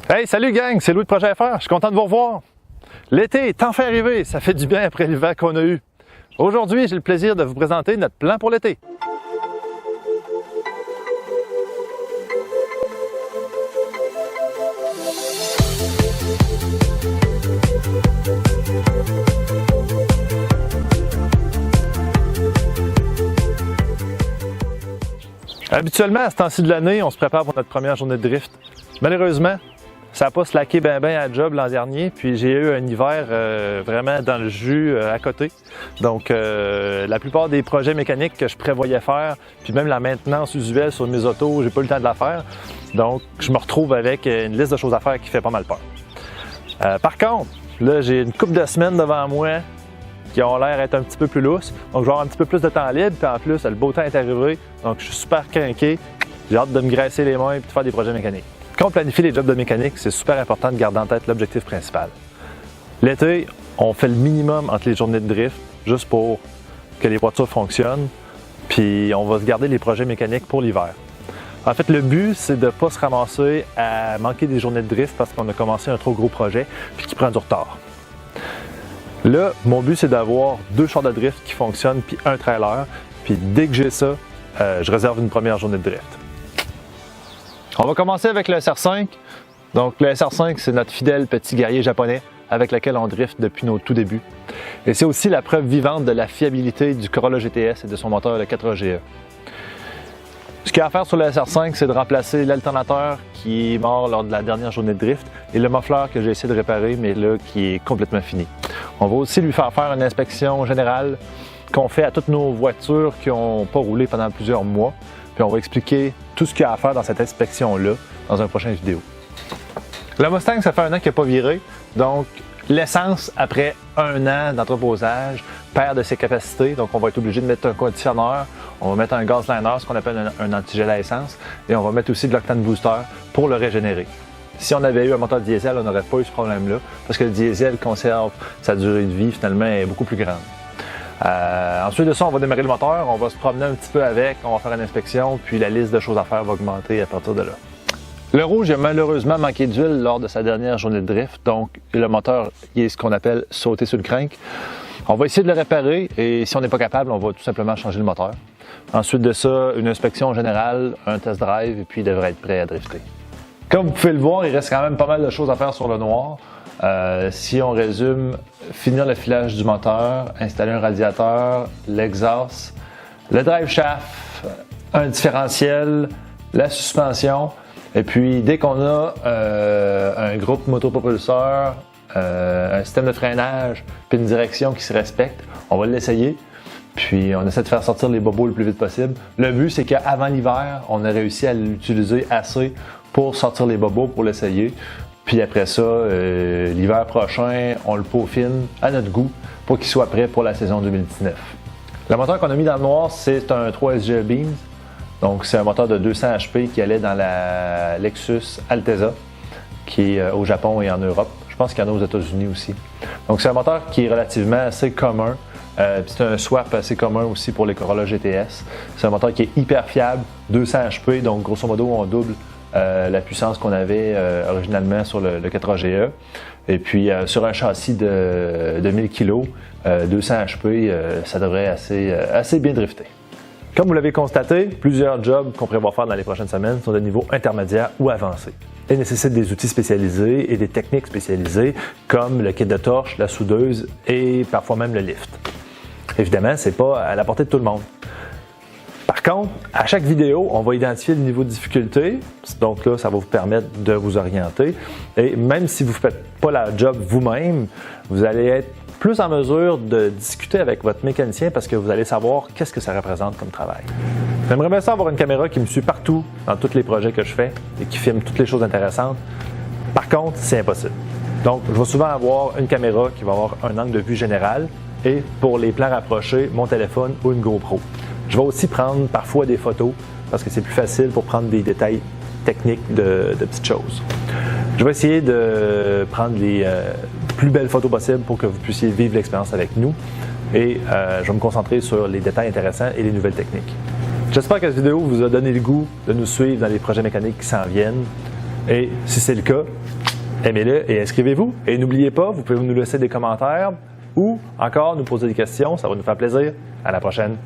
Hey, salut gang, c'est Louis de Projet FR, je suis content de vous revoir. L'été est enfin arrivé, ça fait du bien après l'hiver qu'on a eu. Aujourd'hui, j'ai le plaisir de vous présenter notre plan pour l'été. Habituellement, à ce temps-ci de l'année, on se prépare pour notre première journée de drift. Malheureusement, ça n'a pas slacké ben à la job l'an dernier, puis j'ai eu un hiver vraiment dans le jus à côté. Donc, la plupart des projets mécaniques que je prévoyais faire, puis même la maintenance usuelle sur mes autos, j'ai pas eu le temps de la faire. Donc, je me retrouve avec une liste de choses à faire qui fait pas mal peur. Par contre, là, j'ai une couple de semaines devant moi qui ont l'air d'être un petit peu plus lousses. Donc, je vais avoir un petit peu plus de temps libre, puis en plus, le beau temps est arrivé. Donc, je suis super craqué. J'ai hâte de me graisser les mains et de faire des projets mécaniques. Quand on planifie les jobs de mécanique, c'est super important de garder en tête l'objectif principal. L'été, on fait le minimum entre les journées de drift, juste pour que les voitures fonctionnent, puis on va se garder les projets mécaniques pour l'hiver. En fait, le but, c'est de ne pas se ramasser à manquer des journées de drift parce qu'on a commencé un trop gros projet puis qui prend du retard. Là, mon but, c'est d'avoir 2 chars de drift qui fonctionnent puis un trailer, puis dès que j'ai ça, je réserve une première journée de drift. On va commencer avec le SR5. Donc le SR5, c'est notre fidèle petit guerrier japonais avec lequel on drift depuis nos tout débuts. Et c'est aussi la preuve vivante de la fiabilité du Corolla GTS et de son moteur le 4GE. Ce qu'il y a à faire sur le SR5, c'est de remplacer l'alternateur qui est mort lors de la dernière journée de drift et le muffler que j'ai essayé de réparer, mais là, qui est complètement fini. On va aussi lui faire une inspection générale qu'on fait à toutes nos voitures qui n'ont pas roulé pendant plusieurs mois. Puis on va expliquer tout ce qu'il y a à faire dans cette inspection-là dans un prochain vidéo. Le Mustang, ça fait 1 an qu'il n'a pas viré, donc l'essence, après 1 an d'entreposage, perd de ses capacités, donc on va être obligé de mettre un conditionneur, on va mettre un gaz liner, ce qu'on appelle un antigel à essence, et on va mettre aussi de l'octane booster pour le régénérer. Si on avait eu un moteur diesel, on n'aurait pas eu ce problème-là, parce que le diesel conserve sa durée de vie, finalement, est beaucoup plus grande. Ensuite de ça, on va démarrer le moteur, on va se promener un petit peu avec, on va faire une inspection, puis la liste de choses à faire va augmenter à partir de là. Le rouge a malheureusement manqué d'huile lors de sa dernière journée de drift, donc le moteur il est ce qu'on appelle sauter sur le crank. On va essayer de le réparer et si on n'est pas capable, on va tout simplement changer le moteur. Ensuite de ça, une inspection générale, un test drive et puis il devrait être prêt à drifter. Comme vous pouvez le voir, il reste quand même pas mal de choses à faire sur le noir. Si on résume, finir le filage du moteur, installer un radiateur, l'exhaust, le drive shaft, un différentiel, la suspension, et puis dès qu'on a un groupe motopropulseur, un système de freinage, puis une direction qui se respecte, on va l'essayer. Puis on essaie de faire sortir les bobos le plus vite possible. Le but, c'est qu'avant l'hiver, on a réussi à l'utiliser assez pour sortir les bobos, pour l'essayer. Puis après ça, l'hiver prochain, on le peaufine à notre goût pour qu'il soit prêt pour la saison 2019. Le moteur qu'on a mis dans le noir, c'est un 3SGE Beams. Donc c'est un moteur de 200 HP qui allait dans la Lexus Altezza, qui est au Japon et en Europe. Je pense qu'il y en a aux États-Unis aussi. Donc c'est un moteur qui est relativement assez commun. C'est un swap assez commun aussi pour les Corolla GTS. C'est un moteur qui est hyper fiable, 200 HP, donc grosso modo on double la puissance qu'on avait originalement sur le 4GE. Et puis sur un châssis de 1000 kg, 200 HP, ça devrait assez bien drifter. Comme vous l'avez constaté, plusieurs jobs qu'on prévoit faire dans les prochaines semaines sont de niveau intermédiaire ou avancé et nécessitent des outils spécialisés et des techniques spécialisées comme le kit de torche, la soudeuse et parfois même le lift. Évidemment, ce n'est pas à la portée de tout le monde. Par contre, à chaque vidéo, on va identifier le niveau de difficulté. Donc là, ça va vous permettre de vous orienter. Et même si vous ne faites pas la job vous-même, vous allez être plus en mesure de discuter avec votre mécanicien parce que vous allez savoir qu'est-ce que ça représente comme travail. J'aimerais bien ça avoir une caméra qui me suit partout dans tous les projets que je fais et qui filme toutes les choses intéressantes. Par contre, c'est impossible. Donc, je vais souvent avoir une caméra qui va avoir un angle de vue général et pour les plans rapprochés, mon téléphone ou une GoPro. Je vais aussi prendre parfois des photos parce que c'est plus facile pour prendre des détails techniques de petites choses. Je vais essayer de prendre les plus belles photos possibles pour que vous puissiez vivre l'expérience avec nous et je vais me concentrer sur les détails intéressants et les nouvelles techniques. J'espère que cette vidéo vous a donné le goût de nous suivre dans les projets mécaniques qui s'en viennent. Et si c'est le cas, aimez-le et inscrivez-vous. Et n'oubliez pas, vous pouvez nous laisser des commentaires ou encore nous poser des questions. Ça va nous faire plaisir. À la prochaine.